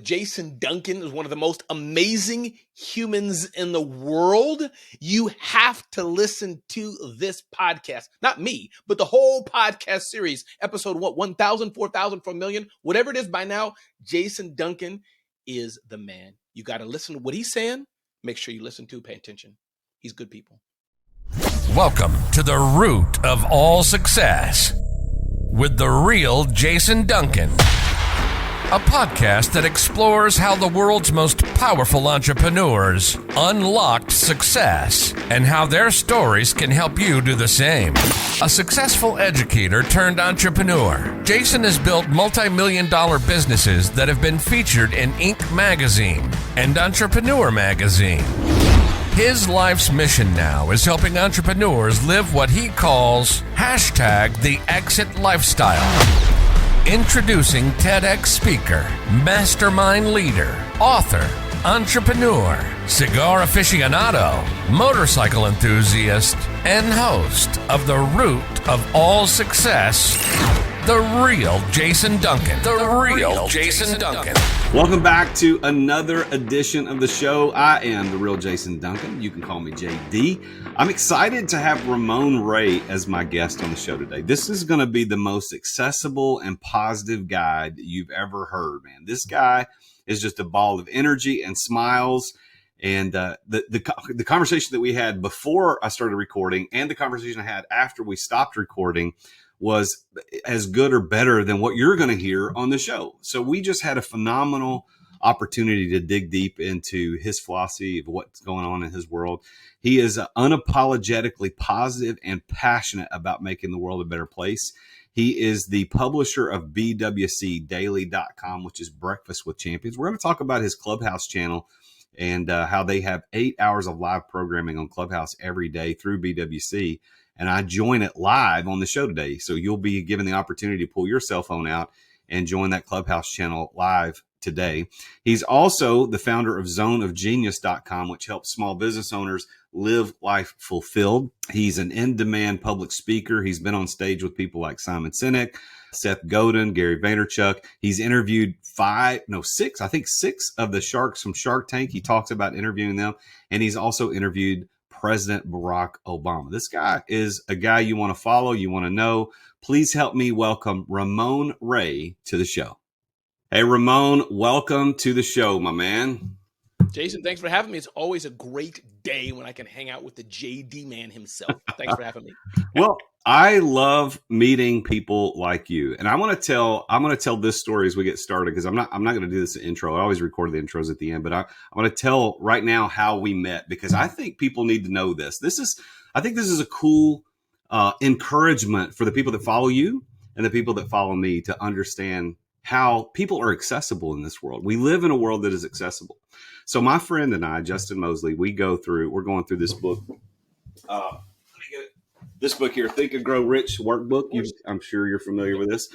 Jason Duncan is one of the most amazing humans in the world. You have to listen to this podcast. Not me, but the whole podcast series. Episode 1,000, 4,000, 4,000,000, whatever it is by now. Jason Duncan is the man. You got to listen to what he's saying. Make sure you listen to, pay attention. He's good people. Welcome to the root of all success with the real Jason Duncan. A podcast that explores how the world's most powerful entrepreneurs unlocked success and how their stories can help you do the same. A successful educator turned entrepreneur, Jason has built multi-million-dollar businesses that have been featured in Inc. magazine and Entrepreneur magazine. His life's mission now is helping entrepreneurs live what he calls #the exit lifestyle. Introducing TEDx speaker, mastermind leader, author, entrepreneur, cigar aficionado, motorcycle enthusiast, and host of The Root of All Success, the real Jason Duncan. The real Jason Duncan. Welcome back to another edition of the show. I am the real Jason Duncan. You can call me JD. I'm excited to have Ramon Ray as my guest on the show today. This is going to be the most accessible and positive guy that you've ever heard, man. This guy is just a ball of energy and smiles. And the conversation that we had before I started recording and the conversation I had after we stopped recording was as good or better than what you're going to hear on the show. So we just had a phenomenal opportunity to dig deep into his philosophy of what's going on in his world. He is unapologetically positive and passionate about making the world a better place. He is the publisher of BWCdaily.com, which is Breakfast with Champions. We're going to talk about his Clubhouse channel and how they have 8 hours of live programming on Clubhouse every day through BWC. And I join it live on the show today. So you'll be given the opportunity to pull your cell phone out and join that Clubhouse channel live today. He's also the founder of zoneofgenius.com, which helps small business owners live life fulfilled. He's an in-demand public speaker. He's been on stage with people like Simon Sinek, Seth Godin, Gary Vaynerchuk. He's interviewed six of the sharks from Shark Tank. He talks about interviewing them. And he's also interviewed President Barack Obama. This guy is a guy you want to follow, you want to know. Please help me welcome Ramon Ray to the show. Hey, Ramon, welcome to the show, my man. Jason, thanks for having me. It's always a great day when I can hang out with the JD man himself. Thanks for having me. Well, I love meeting people like you. And I'm going to tell this story as we get started, because I'm not going to do this intro. I always record the intros at the end, but I'm going to tell right now how we met, because I think people need to know this. I think this is a cool encouragement for the people that follow you and the people that follow me to understand how people are accessible in this world. We live in a world that is accessible. So my friend and I, Justin Mosley, we're going through this book. Let me get it. This book here, Think and Grow Rich workbook. I'm sure you're familiar with this.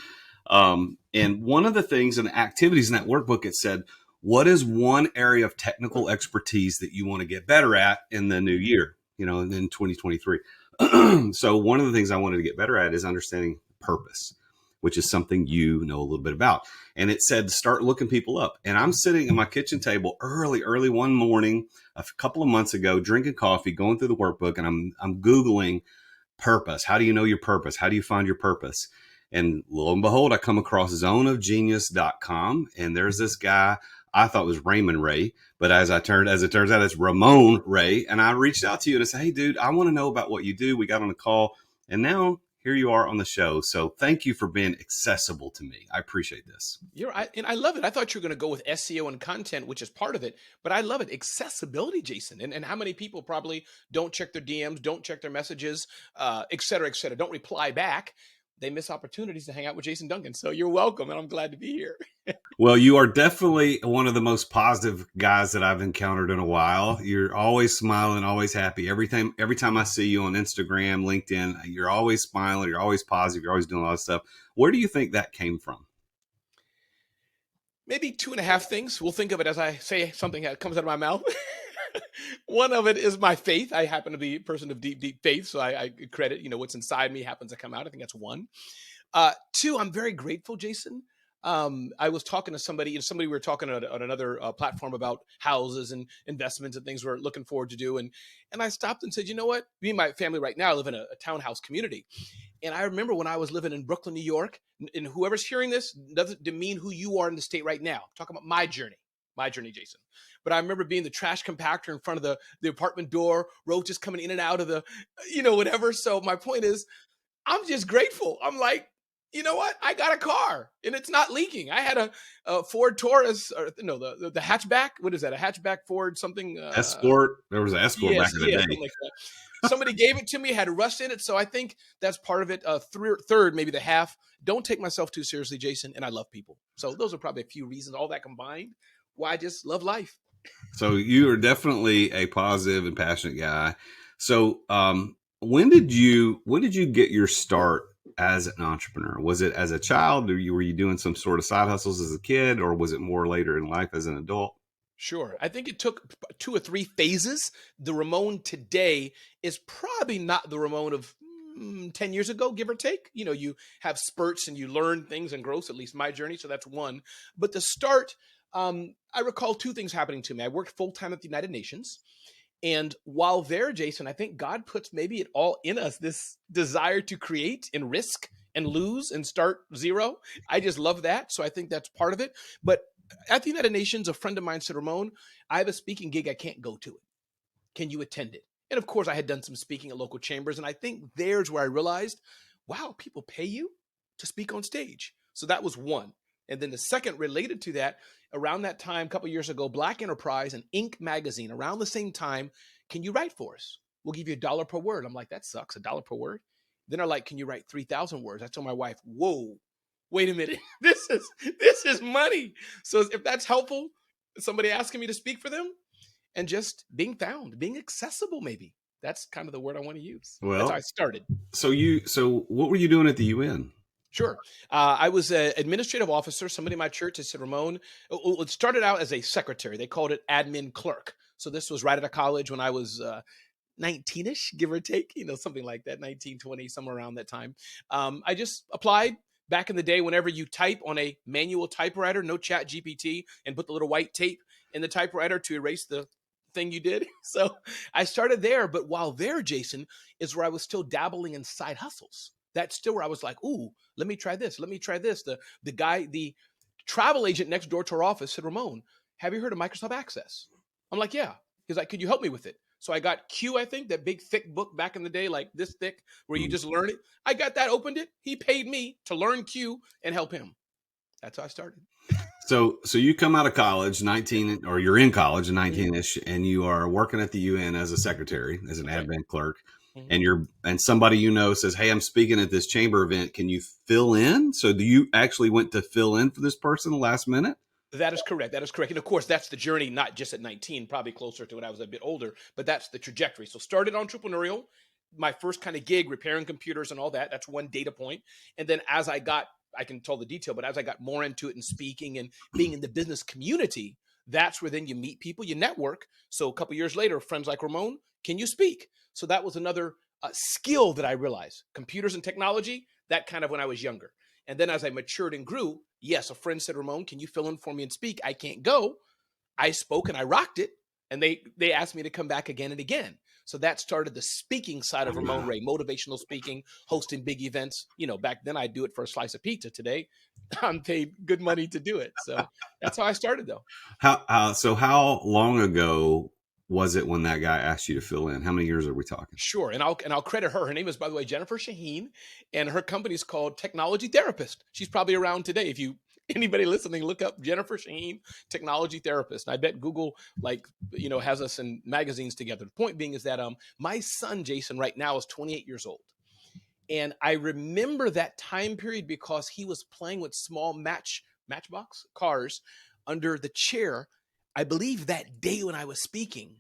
And one of the things and the activities in that workbook, it said, what is one area of technical expertise that you want to get better at in the new year, in 2023? So one of the things I wanted to get better at is understanding purpose, which is something you know a little bit about. And it said, start looking people up. And I'm sitting at my kitchen table early one morning, a couple of months ago, drinking coffee, going through the workbook, and I'm Googling purpose. How do you know your purpose? How do you find your purpose? And lo and behold, I come across zoneofgenius.com. And there's this guy I thought was Raymond Ray, but as it turns out, it's Ramon Ray. And I reached out to you and I said, hey, dude, I want to know about what you do. We got on a call, and now here you are on the show. So thank you for being accessible to me. I appreciate this. And I love it. I thought you were going to go with SEO and content, which is part of it, but I love it. Accessibility, Jason. And how many people probably don't check their DMs, don't check their messages, et cetera, don't reply back. They miss opportunities to hang out with Jason Duncan. So you're welcome, and I'm glad to be here. Well, you are definitely one of the most positive guys that I've encountered in a while. You're always smiling, always happy. Every time I see you on Instagram, LinkedIn, you're always smiling, you're always positive, you're always doing a lot of stuff. Where do you think that came from? Maybe 2.5 things. We'll think of it as I say something that comes out of my mouth. One of it is my faith. I happen to be a person of deep, deep faith. So I credit, what's inside me happens to come out. I think that's one. Two, I'm very grateful, Jason. I was talking to somebody, we were talking on another platform about houses and investments and things we're looking forward to do. And I stopped and said, you know what? Me and my family right now live in a townhouse community. And I remember when I was living in Brooklyn, New York, and whoever's hearing this doesn't demean who you are in the state right now. I'm talking about my journey, Jason. But I remember being the trash compactor in front of the apartment door, roaches coming in and out of the, whatever. So my point is, I'm just grateful. I'm like, you know what? I got a car and it's not leaking. I had a Ford Taurus, or no, the hatchback. What is that? A hatchback Ford something? Escort. There was an Escort back in the day. Something like that. Somebody gave it to me, had rust in it. So I think that's part of it. Third, maybe the half. Don't take myself too seriously, Jason. And I love people. So those are probably a few reasons, all that combined, why I just love life. So you are definitely a positive and passionate guy. So when did you get your start as an entrepreneur? Was it as a child, or were you doing some sort of side hustles as a kid, or was it more later in life as an adult? Sure. I think it took 2 or 3 phases. The Ramon today is probably not the Ramon of 10 years ago, give or take. You have spurts and you learn things and growth, at least my journey. So that's one. But the start, I recall 2 things happening to me. I worked full time at the United Nations. And while there, Jason, I think God puts maybe it all in us, this desire to create and risk and lose and start zero. I just love that. So I think that's part of it. But at the United Nations, a friend of mine said, Ramon, I have a speaking gig. I can't go to it. Can you attend it? And of course, I had done some speaking at local chambers. And I think there's where I realized, wow, people pay you to speak on stage. So that was one. And then the second related to that, around that time, a couple of years ago, Black Enterprise and Inc. magazine, around the same time, can you write for us? We'll give you $1 per word. I'm like, that sucks, $1 per word. Then they're like, can you write 3,000 words? I told my wife, whoa, wait a minute. This is money. So if that's helpful, somebody asking me to speak for them and just being found, being accessible, maybe. That's kind of the word I want to use. Well, that's how I started. So what were you doing at the UN? Sure. I was an administrative officer. Somebody in my church had said, Ramon, it started out as a secretary. They called it admin clerk. So this was right out of college when I was 19-ish, give or take, something like that, 19, 20, somewhere around that time. I just applied. Back in the day, whenever you type on a manual typewriter, no chat GPT, and put the little white tape in the typewriter to erase the thing you did. So I started there. But while there, Jason, is where I was still dabbling in side hustles. That's still where I was like, ooh, let me try this. Let me try this. The travel agent next door to our office said, Ramon, have you heard of Microsoft Access? I'm like, yeah. He's like, could you help me with it? So I got Q, I think, that big thick book back in the day, like this thick, where you just learn it. I got that, opened it. He paid me to learn Q and help him. That's how I started. So you come out of college, 19, or you're in college, 19-ish, and you are working at the UN as a secretary, as an admin clerk. Mm-hmm. And somebody says, hey, I'm speaking at this chamber event. Can you fill in? So do you actually went to fill in for this person the last minute? That is correct. And of course, that's the journey, not just at 19, probably closer to when I was a bit older, but that's the trajectory. So started entrepreneurial, my first kind of gig, repairing computers and all that. That's one data point. And then as I can tell the detail, but as I got more into it and speaking and being in the business community, that's where then you meet people, you network. So a couple years later, friends like Ramon, can you speak? So that was another skill that I realized. Computers and technology, that kind of when I was younger. And then as I matured and grew, yes, a friend said, Ramon, can you fill in for me and speak? I can't go. I spoke and I rocked it. And they asked me to come back again and again. So that started the speaking side of Ramon Ray, motivational speaking, hosting big events. Back then I'd do it for a slice of pizza. Today, I'm paid good money to do it. So that's how I started, though. How long ago was it when that guy asked you to fill in? How many years are we talking? Sure. And I'll credit her. Her name is, by the way, Jennifer Shaheen, and her company is called Technology Therapist. She's probably around today. If anybody listening, look up Jennifer Shaheen, Technology Therapist. And I bet Google has us in magazines together. The point being is that my son, Jason, right now is 28 years old. And I remember that time period because he was playing with small matchbox cars under the chair, I believe that day when I was speaking.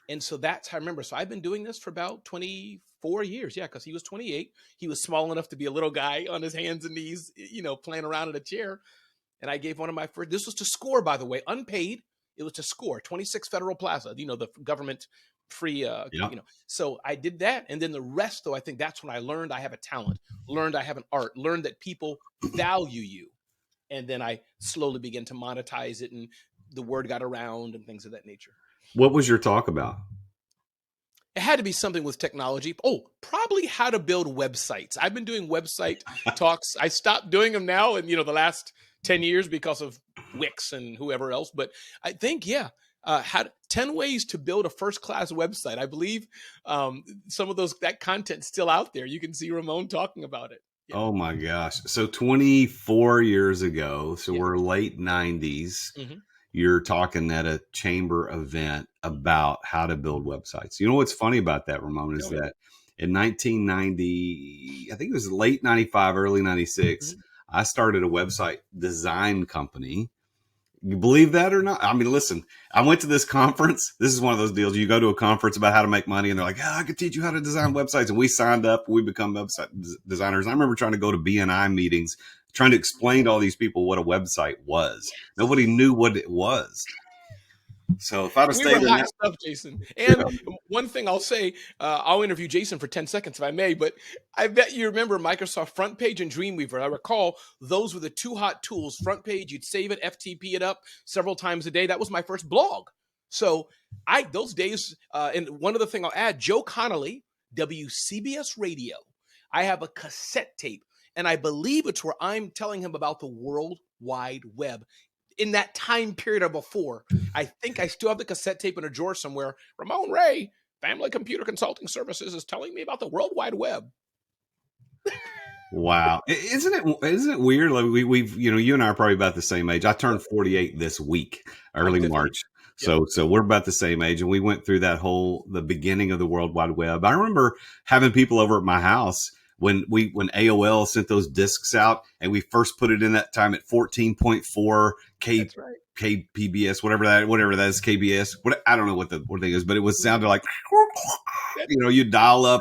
And so that's how I remember. So I've been doing this for about 24 years. Yeah, because he was 28. He was small enough to be a little guy on his hands and knees, playing around in a chair. And I gave one of my first, this was to score, by the way, unpaid. It was to score, 26 Federal Plaza, the government free, So I did that. And then the rest, though, I think that's when I learned I have a talent, learned I have an art, learned that people value you. And then I slowly began to monetize it, and the word got around and things of that nature. What was your talk about? It had to be something with technology. Oh, probably how to build websites. I've been doing website talks. I stopped doing them now in, the last 10 years because of Wix and whoever else. But I think, had 10 ways to build a first-class website. I believe some of that content's still out there. You can see Ramon talking about it. Yeah. Oh my gosh. So 24 years ago, so Yeah. we're late 90s. Mm-hmm. You're talking at a chamber event about how to build websites. You know what's funny about that, Ramon, is that in 1990, I think it was late 95, early 96, I started a website design company. You believe that or not? I mean, listen, I went to this conference. This is one of those deals. You go to a conference about how to make money, and they're like, I could teach you how to design websites. And we signed up. We become website designers. And I remember trying to go to BNI meetings, trying to explain to all these people what a website was. Nobody knew what it was. So if I'd have We stayed were in hot that, stuff, Jason. And one thing I'll say, I'll interview Jason for 10 seconds if I may, but I bet you remember Microsoft Front Page and Dreamweaver. I recall those were the two hot tools. Front Page, you'd save it, FTP it up several times a day. That was my first blog. So those days, and one other thing I'll add, Joe Connolly, WCBS Radio. I have a cassette tape, and I believe it's where I'm telling him about the World Wide Web. In that time period or before, I think I still have the cassette tape in a drawer somewhere. Ramon Ray, Family Computer Consulting Services, is telling me about the World Wide Web. Wow. Isn't it weird? Like we've, you and I are probably about the same age. I turned 48 this week, early March. So we're about the same age, and we went through the beginning of the World Wide Web. I remember having people over at my house when AOL sent those discs out, and we first put it in that time at 14.4 kbps, whatever that is, KBS. I don't know what the thing is, but it was sounded like, you dial up.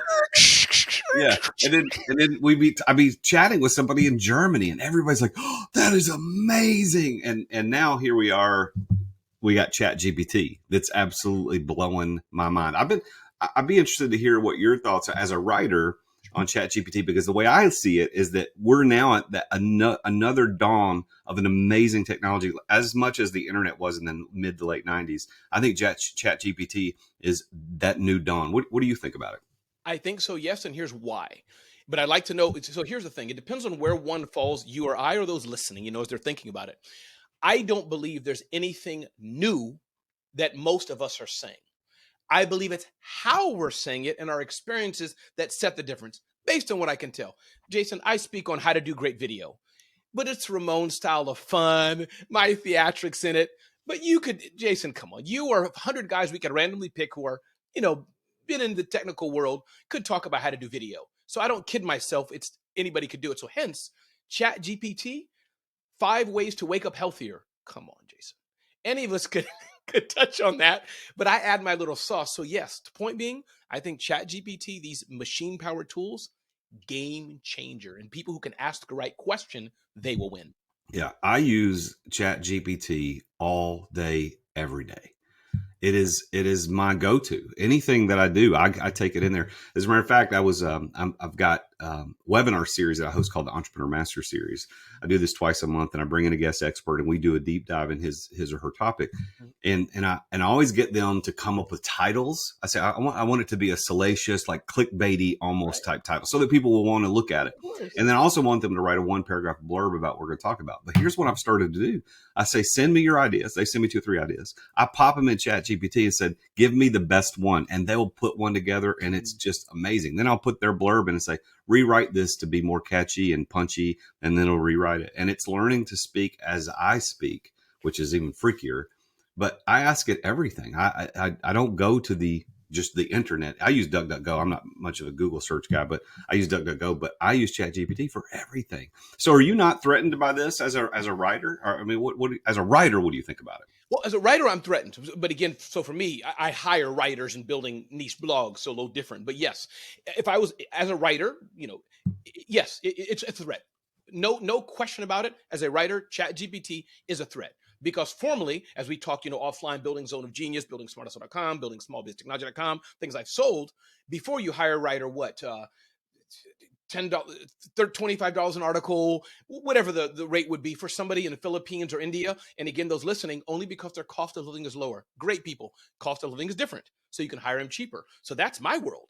Yeah. And then I'd be chatting with somebody in Germany, and everybody's like, oh, that is amazing. And now here we are. We got ChatGPT that's absolutely blowing my mind. I'd be interested to hear what your thoughts are as a writer on ChatGPT, because the way I see it is that we're now at another dawn of an amazing technology, as much as the internet was in the mid to late 90s. I think ChatGPT is that new dawn. What do you think about it? I think so, yes, and here's why. But I'd like to know, so here's the thing. It depends on where one falls, you or I or those listening, as they're thinking about it. I don't believe there's anything new that most of us are saying. I believe it's how we're saying it and our experiences that set the difference, based on what I can tell. Jason, I speak on how to do great video, but it's Ramon's style of fun, my theatrics in it. But Jason, come on, you or 100 guys we could randomly pick who are, been in the technical world, could talk about how to do video. So I don't kid myself. It's anybody could do it. So hence, ChatGPT, 5 ways to wake up healthier. Come on, Jason. Any of us could touch on that, but I add my little sauce. So yes, the point being, I think ChatGPT, these machine-powered tools, game changer. And people who can ask the right question, they will win. Yeah, I use ChatGPT all day, every day. It is my go-to. Anything that I do, I take it in there. As a matter of fact, I've got webinar series that I host called the Entrepreneur Master Series. I do this twice a month, and I bring in a guest expert, and we do a deep dive in his or her topic. And I always get them to come up with titles. I say I want it to be a salacious, like clickbaity almost type title, so that people will want to look at it. And then I also want them to write a 1-paragraph blurb about what we're going to talk about. But here's what I've started to do. I say, send me your ideas. They send me 2 or 3 ideas. I pop them in ChatGPT and said, give me the best one. And they'll put one together, and it's just amazing. Then I'll put their blurb in and say, rewrite this to be more catchy and punchy, and then it'll rewrite it. And it's learning to speak as I speak, which is even freakier. But I ask it everything. I don't go to just the internet. I use DuckDuckGo. I'm not much of a Google search guy, but I use DuckDuckGo. But I use ChatGPT for everything. So, are you not threatened by this as a writer? Or, I mean, what as a writer, what do you think about it? Well, as a writer, I'm threatened. But again, so for me, I hire writers and building niche blogs, so a little different. But yes, if I was as a writer, yes, it's a threat. No question about it. As a writer, ChatGPT is a threat. Because formally, as we talk, offline, building Zone of Genius, building smartest.com, building smallbusinesstechnology.com, things I've sold, before you hire a writer, $10, $25 an article, whatever the rate would be for somebody in the Philippines or India. And again, those listening, only because their cost of living is lower. Great people. Cost of living is different. So you can hire them cheaper. So that's my world.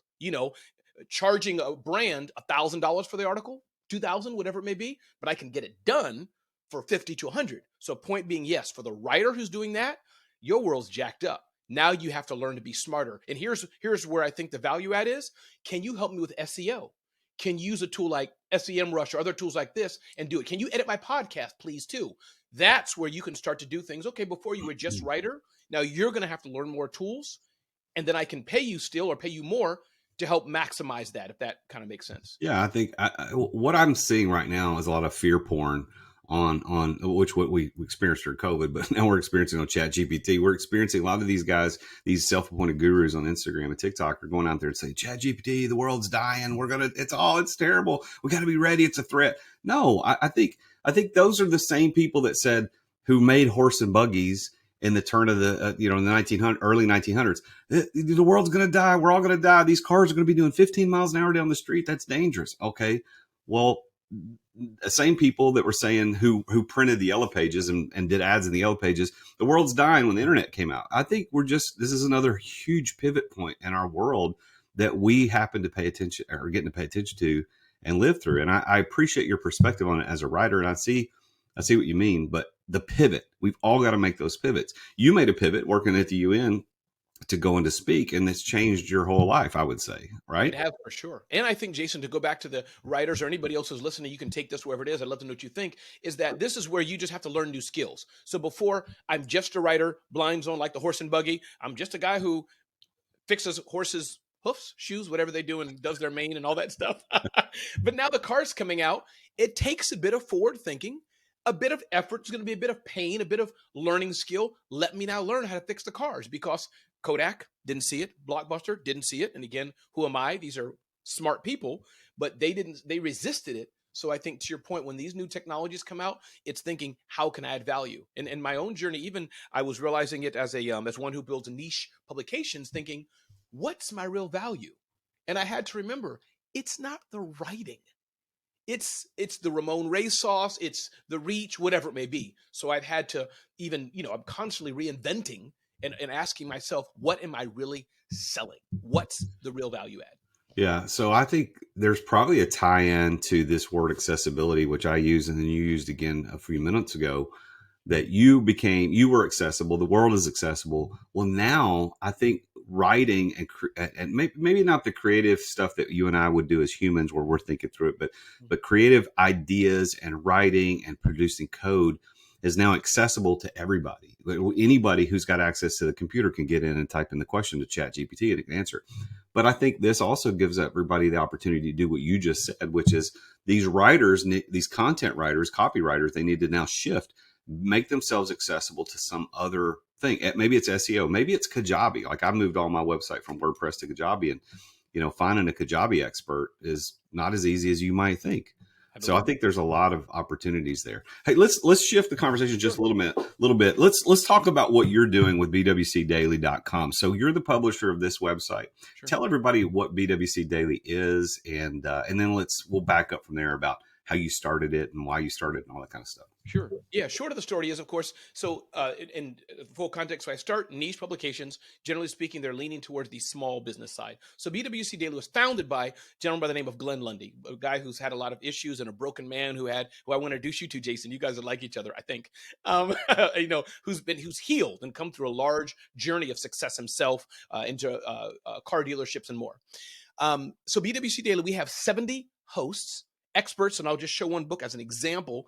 Charging a brand $1,000 for the article, 2,000, whatever it may be, but I can get it done for 50 to 100. So point being, yes, for the writer who's doing that, your world's jacked up. Now you have to learn to be smarter. And here's where I think the value add is. Can you help me with SEO? Can you use a tool like SEMrush or other tools like this and do it? Can you edit my podcast, please, too? That's where you can start to do things. Okay, before you were just writer, now you're going to have to learn more tools, and then I can pay you still or pay you more to help maximize that, if that kind of makes sense. Yeah, I think what I'm seeing right now is a lot of fear porn on which what we experienced during COVID, but now we're experiencing on ChatGPT. We're experiencing a lot of these guys, these self-appointed gurus on Instagram and TikTok are going out there and saying, ChatGPT, the world's dying. It's terrible. We got to be ready. It's a threat. No, I think those are the same people that said who made horse and buggies in the turn of the, in the early 1900s, the world's going to die. We're all going to die. These cars are going to be doing 15 miles an hour down the street. That's dangerous. Okay. Well, the same people that were saying who printed the yellow pages and did ads in the yellow pages, the world's dying when the internet came out. I think this is another huge pivot point in our world that we happen to pay attention or getting to pay attention to and live through. And I appreciate your perspective on it as a writer. And I see what you mean, but the pivot, we've all got to make those pivots. You made a pivot working at the UN to go and to speak, and it's changed your whole life, I would say, right? It has, for sure. And I think, Jason, to go back to the writers or anybody else who's listening, you can take this wherever it is. I'd love to know what you think, is that this is where you just have to learn new skills. So before, I'm just a writer, blind zone, like the horse and buggy. I'm just a guy who fixes horses' hoofs, shoes, whatever they do, and does their mane and all that stuff. But now the car's coming out. It takes a bit of forward thinking, a bit of effort. It's going to be a bit of pain, a bit of learning skill. Let me now learn how to fix the cars, because Kodak didn't see it. Blockbuster didn't see it. And again, who am I? These are smart people, but they resisted it. So I think, to your point, when these new technologies come out, it's thinking, how can I add value? And in my own journey, even I was realizing it as one who builds niche publications, thinking, what's my real value? And I had to remember, it's not the writing. It's the Ramon Ray sauce. It's the reach, whatever it may be. So I've had to even, I'm constantly reinventing and asking myself, what am I really selling? What's the real value add? Yeah. So I think there's probably a tie-in to this word accessibility, which I use and then you used again a few minutes ago, that you were accessible. The world is accessible. Well, now I think writing and maybe not the creative stuff that you and I would do as humans where we're thinking through it, but creative ideas and writing and producing code is now accessible to everybody. Anybody who's got access to the computer can get in and type in the question to ChatGPT and it can answer. But I think this also gives everybody the opportunity to do what you just said, which is these writers, these content writers, copywriters, they need to now shift, make themselves accessible to some other thing. Maybe it's SEO, maybe it's Kajabi. Like I moved all my website from WordPress to Kajabi, and finding a Kajabi expert is not as easy as you might think. So I think there's a lot of opportunities there. Hey, let's shift the conversation just a little bit. Let's talk about what you're doing with bwcdaily.com. So you're the publisher of this website. Sure. Tell everybody what BWC Daily is, and then we'll back up from there about how you started it and why you started it and all that kind of stuff. Sure. Yeah. Short of the story is, of course, so in full context, so I start niche publications. Generally speaking, they're leaning towards the small business side. So BWC Daily was founded by a gentleman by the name of Glenn Lundy, a guy who's had a lot of issues and a broken man who I want to introduce you to, Jason. You guys would like each other, I think. Who's healed and come through a large journey of success himself into car dealerships and more. So BWC Daily, we have 70 hosts, experts, and I'll just show one book as an example.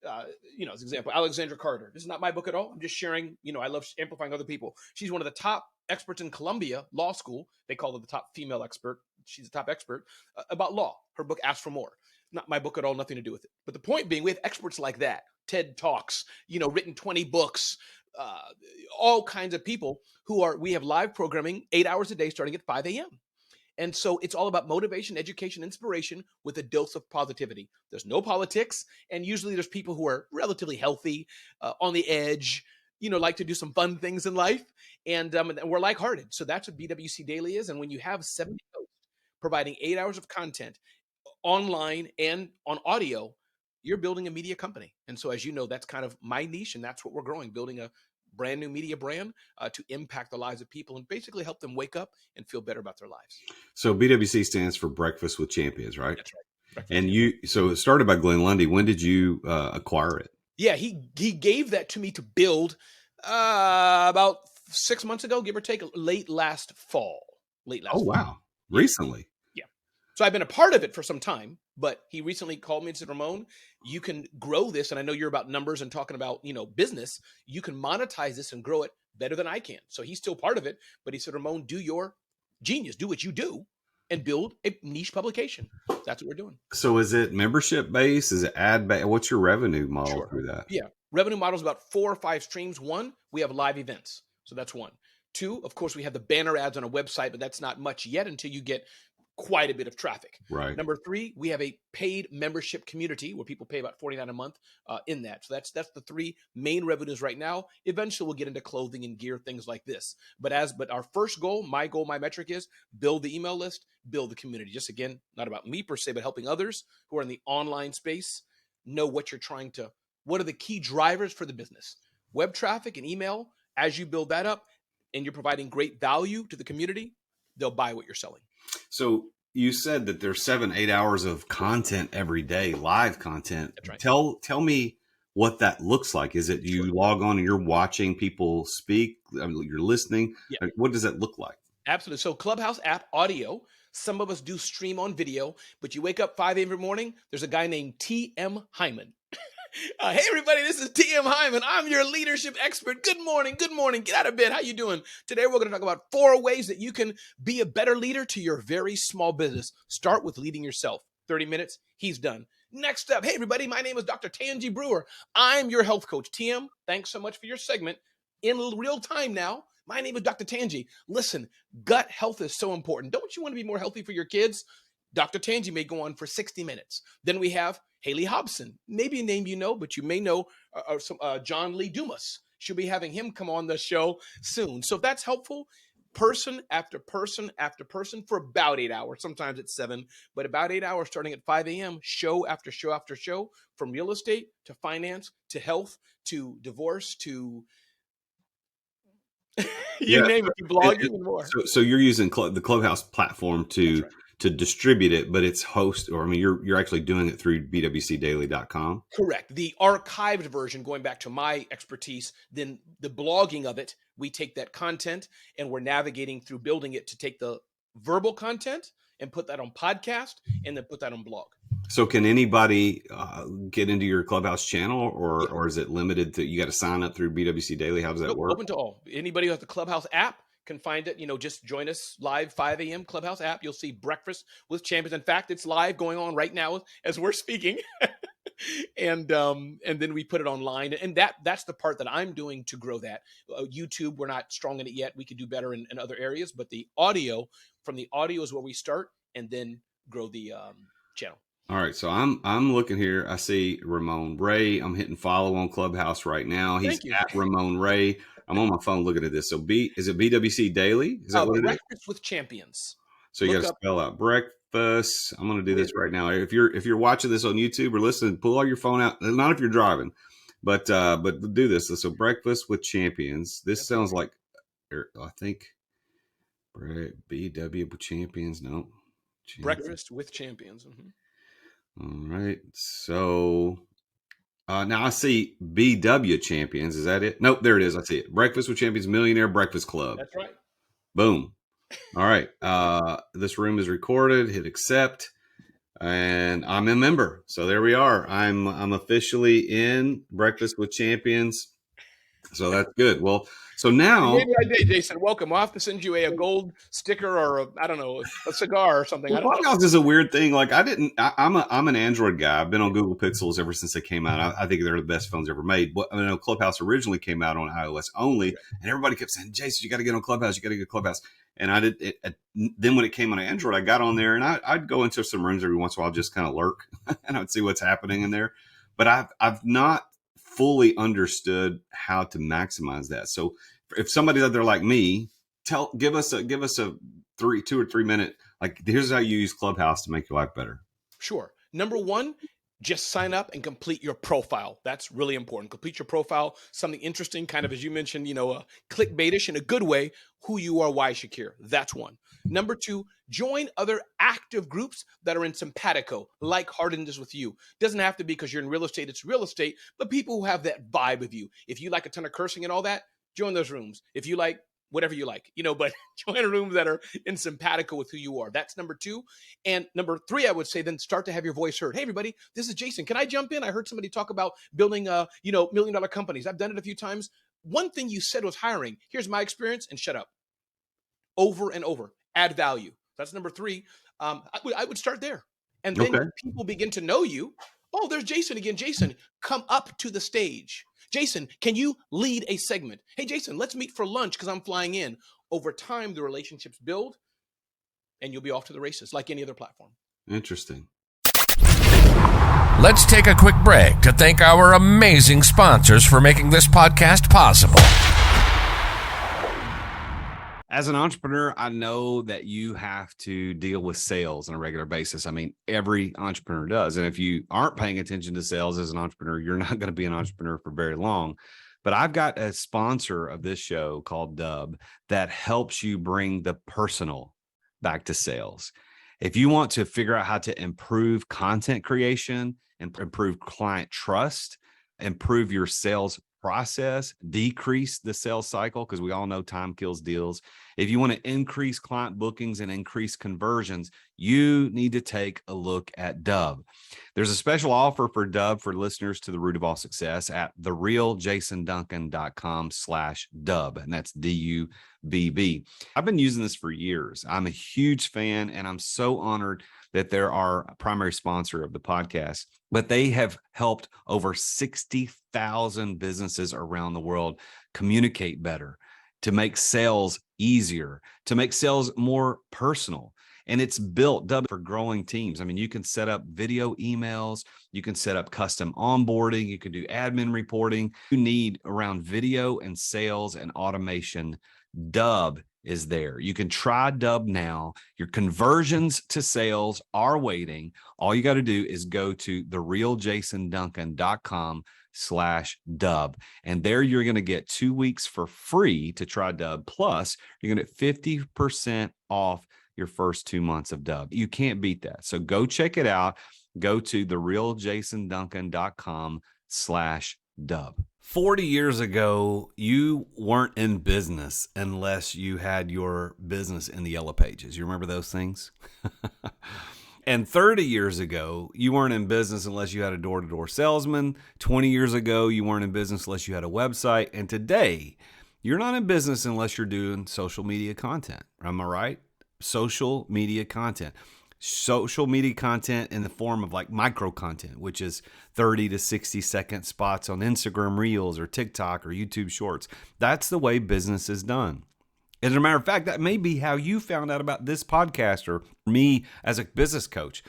Alexandra Carter. This is not my book at all. I'm just sharing, I love amplifying other people. She's one of the top experts in Columbia Law School. They call her the top female expert. She's a top expert about law. Her book, Ask for More. Not my book at all, nothing to do with it. But the point being, we have experts like that. TED Talks, written 20 books, all kinds of people we have live programming 8 hours a day starting at 5 a.m. And so it's all about motivation, education, inspiration with a dose of positivity. There's no politics. And usually there's people who are relatively healthy, on the edge, like to do some fun things in life. And we're lighthearted. So that's what BWC Daily is. And when you have 70 hosts providing 8 hours of content, online and on audio, you're building a media company. And so, as you know, that's kind of my niche, and that's what we're growing, building a brand new media brand to impact the lives of people and basically help them wake up and feel better about their lives. So BWC stands for Breakfast with Champions, right? That's right. Breakfast And Champions. so it started by Glenn Lundy. When did you acquire it? Yeah, he gave that to me to build about 6 months ago, give or take, late last fall. Oh, wow. Yeah. Recently. Yeah. So I've been a part of it for some time, but he recently called me and said, Ramon, you can grow this. And I know you're about numbers and talking about, business. You can monetize this and grow it better than I can. So he's still part of it. But he said, Ramon, do your genius, do what you do and build a niche publication. That's what we're doing. So is it membership based? Is it ad based? What's your revenue model Sure. through that? Yeah. Revenue model is about 4 or 5 streams. 1, we have live events. So that's 1. 2, of course, we have the banner ads on a website, but that's not much yet until you get quite a bit of traffic. Right. Number 3, we have a paid membership community where people pay about $49 a month in that. So that's the 3 main revenues right now. Eventually, we'll get into clothing and gear, things like this. But our first goal, my metric is build the email list, build the community. Just again, not about me per se, but helping others who are in the online space know what are the key drivers for the business. Web traffic and email. As you build that up and you're providing great value to the community, they'll buy what you're selling. So you said that there's 7-8 hours of content every day, live content. That's right. Tell me what that looks like. Is it you log on and you're watching people speak? I mean, you're listening. Yeah. What does that look like? Absolutely. So Clubhouse app audio. Some of us do stream on video, but you wake up 5 a.m. every morning. There's a guy named T.M. Hyman. Hey, everybody, this is T.M. Hyman. I'm your leadership expert. Good morning. Good morning. Get out of bed. How you doing? Today, we're going to talk about 4 ways that you can be a better leader to your very small business. Start with leading yourself. 30 minutes. He's done. Next up, hey, everybody, my name is Dr. Tangi Brewer. I'm your health coach. TM, thanks so much for your segment. In real time now, my name is Dr. Tangi. Listen, gut health is so important. Don't you want to be more healthy for your kids? Dr. Tangi may go on for 60 minutes. Then we have Haley Hobson, maybe a name you know, but you may know John Lee Dumas. She'll be having him come on the show soon. So if that's helpful, person after person after person for about 8 hours. Sometimes it's 7, but about 8 hours starting at 5 a.m., show after show after show, from real estate to finance to health to divorce to name it, blogging and more. So you're using the Clubhouse platform to distribute it, but it's you're actually doing it through bwcdaily.com. Correct. The archived version, going back to my expertise, then the blogging of it, we take that content and we're navigating through building it to take the verbal content and put that on podcast and then put that on blog. So can anybody get into your Clubhouse channel or is it limited to, you got to sign up through BWC Daily? How does that work? Open to all. Anybody who has the Clubhouse app can find it. Just join us live 5 a.m. Clubhouse app. You'll see Breakfast with Champions. In fact, it's live going on right now as we're speaking. and then we put it online. And that's the part that I'm doing to grow that. YouTube, we're not strong in it yet. We could do better in other areas, but the audio is where we start and then grow the channel. All right, so I'm looking here. I see Ramon Ray. I'm hitting follow on Clubhouse right now. He's at Ramon Ray. I'm on my phone looking at this. So is it BWC Daily? Is that what it is? Breakfast with Champions. So you got to spell out breakfast. I'm going to do this right now. If you're watching this on YouTube or listening, pull all your phone out. Not if you're driving, but do this. So Breakfast with Champions. This sounds like, I think, BW Champions. No. Champions. Breakfast with Champions. Mm-hmm. All right. So now I see BW Champions. Is that it? Nope. There it is. I see it. Breakfast with Champions Millionaire Breakfast Club. That's right. Boom. All right. This room is recorded. Hit accept. And I'm a member. So there we are. I'm officially in Breakfast with Champions. So that's good. Well, so now maybe I did, Jason. Welcome. I'll have to send you a gold sticker or a cigar or something. Well, Clubhouse is a weird thing. Like I'm an Android guy. I've been on Google Pixels ever since they came out. I think they're the best phones ever made. But I know Clubhouse originally came out on iOS only, and everybody kept saying, "Jason, you got to get on Clubhouse. You got to get Clubhouse." And I did it. Then when it came on Android, I got on there and I'd go into some rooms every once in a while, just kind of lurk and I'd see what's happening in there. But I've not fully understood how to maximize that. So if somebody's out there like me, give us a 2 or 3 minute, like, here's how you use Clubhouse to make your life better. Sure. Number one, just sign up and complete your profile. That's really important. Complete your profile, something interesting, kind of as you mentioned, clickbaitish in a good way, who you are, why Shakir. That's one. Number two, join other active groups that are in simpatico, like-heartedness with you. Doesn't have to be because you're in real estate, it's real estate, but people who have that vibe of you. If you like a ton of cursing and all that, join those rooms. If you like whatever you like, but join rooms that are in simpatico with who you are. That's number two. And number three, I would say then start to have your voice heard. Hey, everybody, this is Jason. Can I jump in? I heard somebody talk about building, $1 million companies. I've done it a few times. One thing you said was hiring. Here's my experience, and shut up. Over and over. Add value. That's number three. I would start there. And then Okay. people begin to know you. Oh, there's Jason again. Jason, come up to the stage. Jason, can you lead a segment? Hey, Jason, let's meet for lunch because I'm flying in. Over time, the relationships build and you'll be off to the races like any other platform. Interesting. Let's take a quick break to thank our amazing sponsors for making this podcast possible. As an entrepreneur, I know that you have to deal with sales on a regular basis. I mean, every entrepreneur does. And if you aren't paying attention to sales as an entrepreneur, you're not going to be an entrepreneur for very long. But I've got a sponsor of this show called Dub that helps you bring the personal back to sales. If you want to figure out how to improve content creation and improve client trust, improve your sales process, decrease the sales cycle, because we all know time kills deals. If you want to increase client bookings and increase conversions, you need to take a look at Dub. There's a special offer for Dub for listeners to The Root of All Success at therealjasonduncan.com/Dub. And that's DUBB. I've been using this for years. I'm a huge fan, and I'm so honored that they're our primary sponsor of the podcast. But they have helped over 60,000 businesses around the world communicate better, to make sales easier, to make sales more personal. And it's built Dub for growing teams. I mean, you can set up video emails, you can set up custom onboarding, you can do admin reporting. You need around video and sales and automation. Dub is there. You can try Dub now. Your conversions to sales are waiting. All you got to do is go to therealjasonduncan.com/Dub. And there you're going to get 2 weeks for free to try Dub. Plus, you're going to get 50% off your first 2 months of Dub. You can't beat that. So go check it out. Go to therealjasonduncan.com/Dub. 40 years ago, you weren't in business unless you had your business in the Yellow Pages. You remember those things? And 30 years ago, you weren't in business unless you had a door-to-door salesman. 20 years ago, you weren't in business unless you had a website. And today, you're not in business unless you're doing social media content. Am I right? Social media content. Social media content in the form of like micro content, which is 30 to 60 second spots on Instagram Reels or TikTok or YouTube Shorts. That's the way business is done. As a matter of fact, that may be how you found out about this podcast or me as a business coach.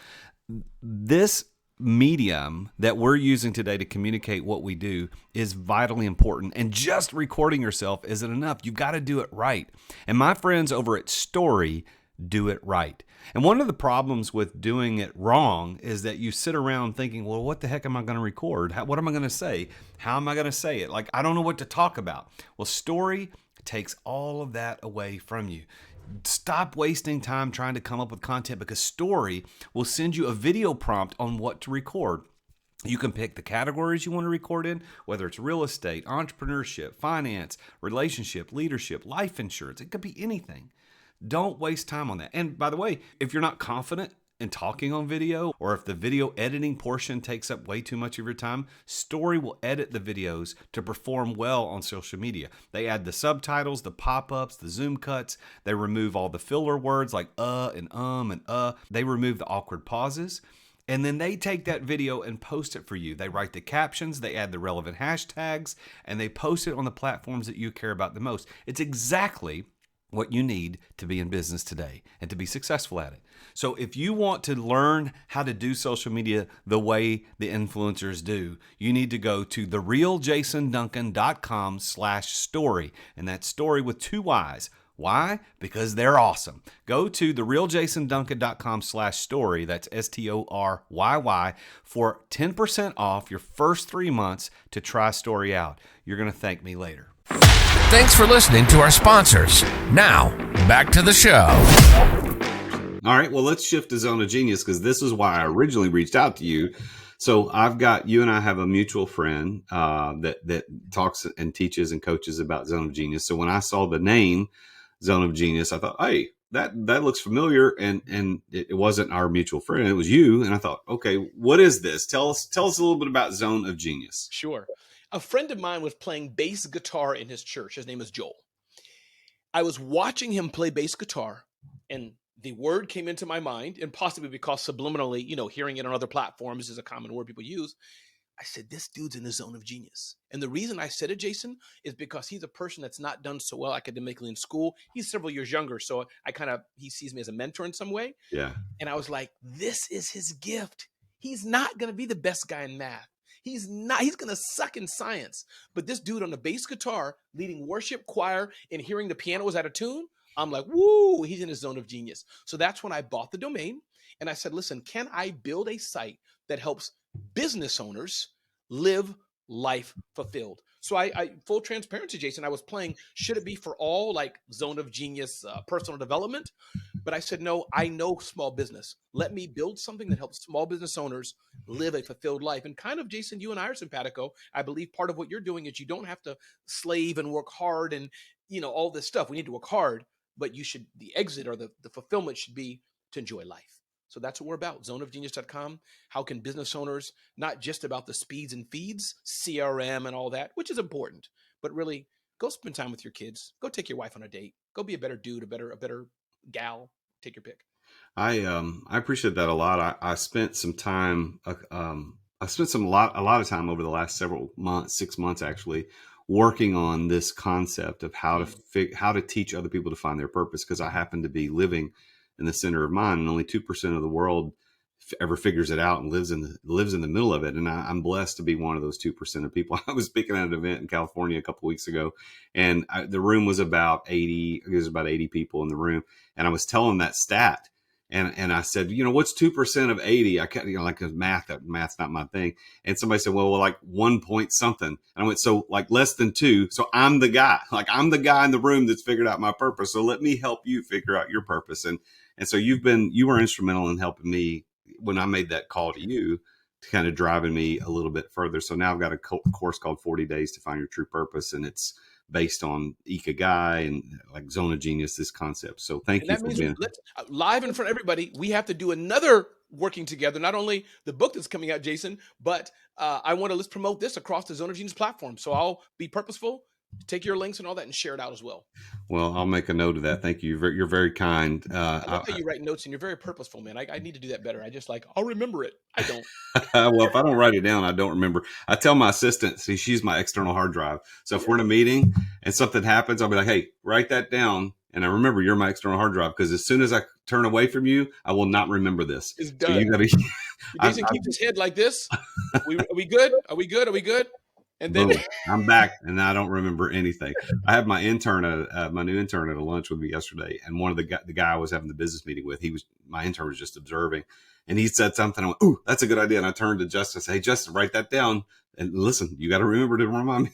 This medium that we're using today to communicate what we do is vitally important. And just recording yourself isn't enough. You've got to do it right. And my friends over at Story do it right. And one of the problems with doing it wrong is that you sit around thinking, well, what the heck am I going to record? What am I going to say? How am I going to say it? Like, I don't know what to talk about. Well, Story takes all of that away from you. Stop wasting time trying to come up with content, because Story will send you a video prompt on what to record. You can pick the categories you want to record in, whether it's real estate, entrepreneurship, finance, relationship, leadership, life insurance. It could be anything. Don't waste time on that. And by the way, if you're not confident in talking on video, or if the video editing portion takes up way too much of your time, Story will edit the videos to perform well on social media. They add the subtitles, the pop-ups, the zoom cuts. They remove all the filler words like and and They remove the awkward pauses. And then they take that video and post it for you. They write the captions, they add the relevant hashtags, and they post it on the platforms that you care about the most. It's exactly what you need to be in business today and to be successful at it. So if you want to learn how to do social media the way the influencers do, you need to go to therealjasonduncan.com/story. And that's story with 2 Y's. Why? Because they're awesome. Go to therealjasonduncan.com/story. That's STORYY for 10% off your first 3 months to try Story out. You're going to thank me later. Thanks for listening to our sponsors. Now, back to the show. All right, well, let's shift to Zone of Genius because this is why I originally reached out to you. So you and I have a mutual friend that talks and teaches and coaches about Zone of Genius. So when I saw the name Zone of Genius, I thought, hey, that looks familiar. And it wasn't our mutual friend. It was you. And I thought, okay, what is this? Tell us a little bit about Zone of Genius. Sure. A friend of mine was playing bass guitar in his church. His name is Joel. I was watching him play bass guitar, and the word came into my mind, and possibly because subliminally, hearing it on other platforms is a common word people use. I said, this dude's in the zone of genius. And the reason I said it, Jason, is because he's a person that's not done so well academically in school. He's several years younger, so he sees me as a mentor in some way. Yeah. And I was like, this is his gift. He's not going to be the best guy in math. He's going to suck in science. But this dude on the bass guitar, leading worship choir and hearing the piano was out of tune, I'm like, woo, he's in his zone of genius. So that's when I bought the domain. And I said, listen, can I build a site that helps business owners live life fulfilled? So I full transparency, Jason, I was playing, should it be for all, like zone of genius, personal development? But I said, no, I know small business. Let me build something that helps small business owners live a fulfilled life. And kind of, Jason, you and I are simpatico. I believe part of what you're doing is you don't have to slave and work hard and, all this stuff. We need to work hard, but the exit or the fulfillment should be to enjoy life. So that's what we're about, zoneofgenius.com. How can business owners, not just about the speeds and feeds, CRM and all that, which is important, but really go spend time with your kids. Go take your wife on a date. Go be a better dude, a better gal. Take your pick. I appreciate that a lot. I spent some time, a lot of time over the last several months, 6 months actually, working on this concept of how to teach other people to find their purpose. Because I happen to be living in the center of mine, and only 2% of the world ever figures it out and lives in the middle of it. And I'm blessed to be one of those 2% of people. I was speaking at an event in California a couple of weeks ago, and the room was about 80. There's about 80 people in the room, and I was telling that stat, and I said, what's 2% of 80? I can't, like math's not my thing. And somebody said, well, like 1 point something. And I went, so like less than 2. So I'm the guy. Like I'm the guy in the room that's figured out my purpose. So let me help you figure out your purpose. And so you were instrumental in helping me when I made that call to you, to kind of driving me a little bit further. So now I've got a course called 40 Days to Find Your True Purpose, and it's based on Ikigai and like Zone of Genius, this concept. So thank you for being live in front of everybody. We have to do another working together, not only the book that's coming out, Jason, but let's promote this across the Zone of Genius platform. So I'll be purposeful, take your links and all that and share it out as well. Well, I'll make a note of that. Thank you. You're very kind. I love how you write notes, and you're very purposeful, man. I need to do that better. I just I'll remember it. I don't. Well, if I don't write it down, I don't remember. I tell my assistant, she's my external hard drive. So if we're in a meeting and something happens, I'll be like, hey, write that down. And I remember you're my external hard drive, because as soon as I turn away from you, I will not remember this. It's done. So you gotta, Jason keeps his head like this. Are we good? Are we good? And then boom, I'm back, and I don't remember anything. I had my new intern at a lunch with me yesterday, and one of the guy I was having the business meeting with, my intern was just observing, and he said something. I went, "Ooh, that's a good idea." And I turned to Justin and said, "Hey, Justin, write that down. And listen, you got to remember to remind me."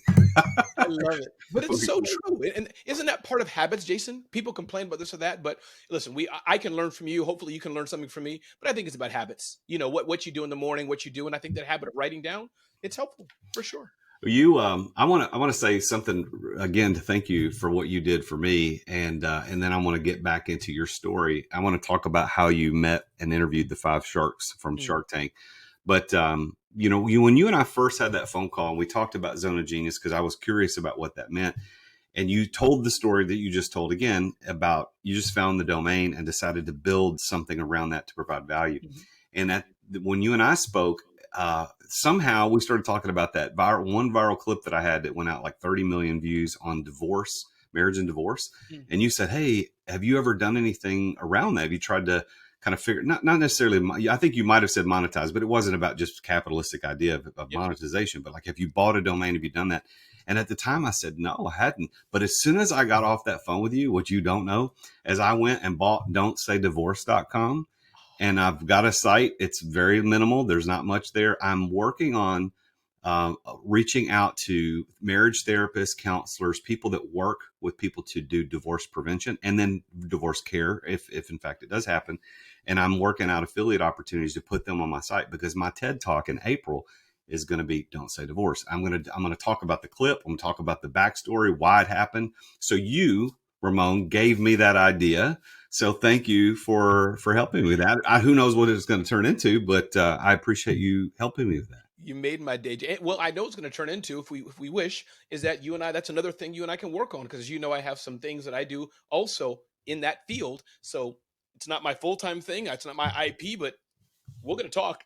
I love it, but it's so true. And isn't that part of habits, Jason? People complain about this or that, but listen, I can learn from you. Hopefully, you can learn something from me. But I think it's about habits. What you do in the morning, what you do, and I think that habit of writing down, it's helpful for sure. I want to say something again to thank you for what you did for me, and then I want to get back into your story. I want to talk about how you met and interviewed the 5 sharks from Shark Tank. But when you and I first had that phone call, and we talked about Zone of Genius, because I was curious about what that meant, and you told the story that you just told again about you just found the domain and decided to build something around that to provide value, and that when you and I spoke. Somehow we started talking about that one viral clip that I had that went out like 30 million views on marriage and divorce. And you said, hey, have you ever done anything around that? Have you tried to kind of figure, not necessarily, I think you might've said monetize, but it wasn't about just capitalistic idea of monetization, but like, if you bought a domain, have you done that? And at the time I said, no, I hadn't. But as soon as I got off that phone with you, what you don't know, as I went and bought don'tsaydivorce.com, and I've got a site. It's very minimal. There's not much there. I'm working on reaching out to marriage therapists, counselors, people that work with people to do divorce prevention and then divorce care, if in fact it does happen. And I'm working out affiliate opportunities to put them on my site, because my TED Talk in April is going to be Don't Say Divorce. I'm going to talk about the clip. I'm going to talk about the backstory, why it happened. So you, Ramon, gave me that idea. So thank you for helping me with that. Who knows what it's going to turn into, but I appreciate you helping me with that. You made my day. Well, I know it's going to turn into, if we wish, is that you and I, that's another thing you and I can work on, because I have some things that I do also in that field. So it's not my full-time thing. It's not my IP, but we're going to talk.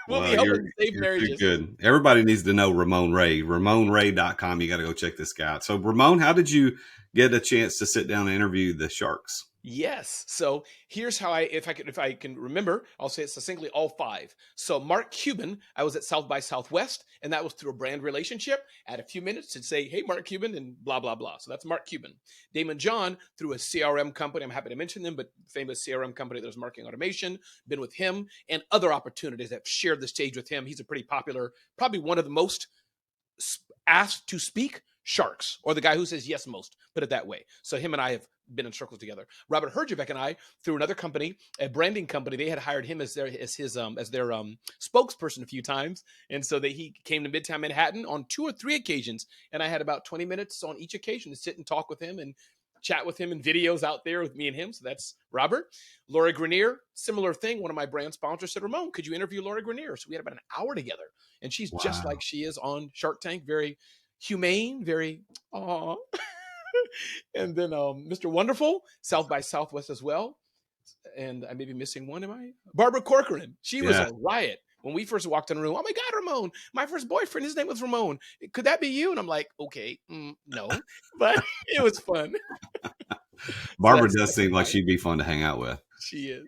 We'll be Well, helping save you're marriages. good. Everybody needs to know Ramon Ray. RamonRay.com. You got to go check this guy out. So Ramon, how did you get a chance to sit down and interview the Sharks? Yes. So here's how if I can remember, I'll say it succinctly, all five. So Mark Cuban, I was at South by Southwest, and that was through a brand relationship. I had a few minutes to say, hey, Mark Cuban, and blah, blah, blah. So that's Mark Cuban. Damon John, through a CRM company. I'm happy to mention them, but famous CRM company that was marketing automation. Been with him, and other opportunities. I've shared the stage with him. He's a pretty popular, probably one of the most asked to speak Sharks, or the guy who says yes most, put it that way. So him and I have been in circles together. Robert Herjavec and I, through another company, a branding company, they had hired him as their spokesperson a few times, and so he came to Midtown Manhattan on 2 or 3 occasions, and I had about 20 minutes on each occasion to sit and talk with him and chat with him, and videos out there with me and him. So that's Robert. Laura Grenier, similar thing. One of my brand sponsors said, Ramon, could you interview Laura Grenier? So we had about an hour together, and she's just like she is on Shark Tank, very humane, very aw. And then Mr. Wonderful, South by Southwest as well. And I may be missing one, am I? Barbara Corcoran. She was a riot when we first walked in the room. Oh my God, Ramon, my first boyfriend, his name was Ramon. Could that be you? And I'm like, okay, no, but it was fun. Barbara does seem like she'd be fun to hang out with. She is.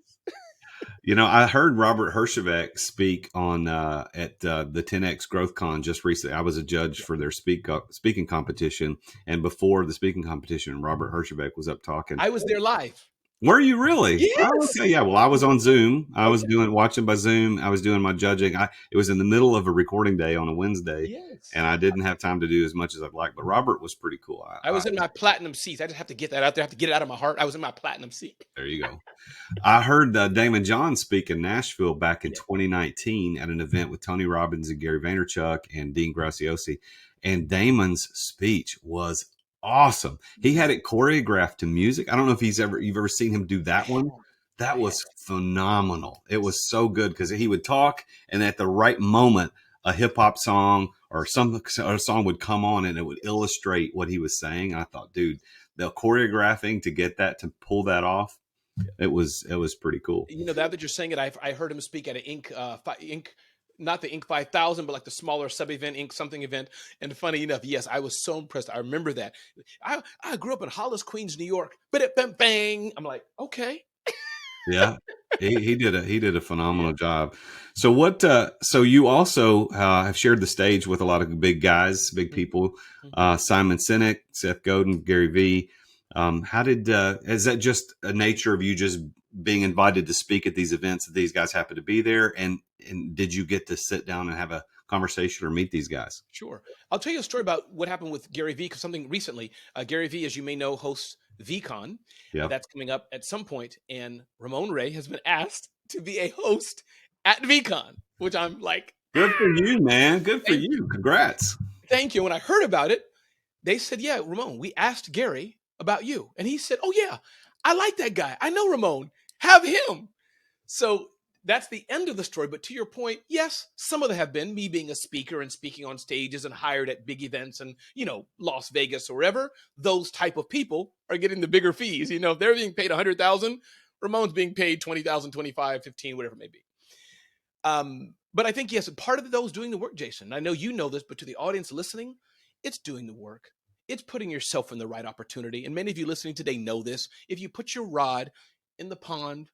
I heard Robert Herjavec speak on at the 10X Growth Con just recently. I was a judge for their speaking competition, and before the speaking competition, Robert Herjavec was up talking. I was there live. Were you really? Yes. Oh, okay, yeah. Well, I was on Zoom. I was watching by Zoom. I was doing my judging. It was in the middle of a recording day on a Wednesday, and I didn't have time to do as much as I'd like. But Robert was pretty cool. I was in my platinum seat. I just have to get that out there. I have to get it out of my heart. I was in my platinum seat. There you go. I heard Damon John speak in Nashville back in 2019 at an event with Tony Robbins and Gary Vaynerchuk and Dean Graziosi, and Damon's speech was awesome. He had it choreographed to music. I don't know if you've ever seen him do that one. That was phenomenal. It was so good because he would talk, and at the right moment, a hip hop song or a song would come on, and it would illustrate what he was saying. And I thought, dude, the choreographing to get that, to pull that off, it was pretty cool. That you're saying it, I heard him speak at an Inc. Not the Inc. 5000, but like the smaller sub-event, Inc. something event. And funny enough, yes, I was so impressed. I remember that. I grew up in Hollis, Queens, New York. Bang! I'm like, okay. Yeah, he did a phenomenal job. So so you also have shared the stage with a lot of big guys, big people, Simon Sinek, Seth Godin, Gary Vee. Is that just a nature of you just being invited to speak at these events that these guys happen to be there? And did you get to sit down and have a conversation or meet these guys? Sure. I'll tell you a story about what happened with Gary Vee, because something recently. Gary Vee, as you may know, hosts VCon. Yeah. That's coming up at some point, and Ramon Ray has been asked to be a host at VCon, which I'm like, good for you, man. Good for you. Congrats. Thank you. When I heard about it, they said, yeah, Ramon, we asked Gary about you. And he said, oh yeah, I like that guy. I know Ramon. Have him. So that's the end of the story. But to your point, yes, some of them have been me being a speaker and speaking on stages and hired at big events and, Las Vegas or wherever. Those type of people are getting the bigger fees. If they're being paid $100,000, Ramon's being paid $20,000, $25,000, $15,000, whatever it may be. But I think, yes, part of those doing the work, Jason, I know you know this, but to the audience listening, it's doing the work. It's putting yourself in the right opportunity. And many of you listening today know this. If you put your rod in the pond,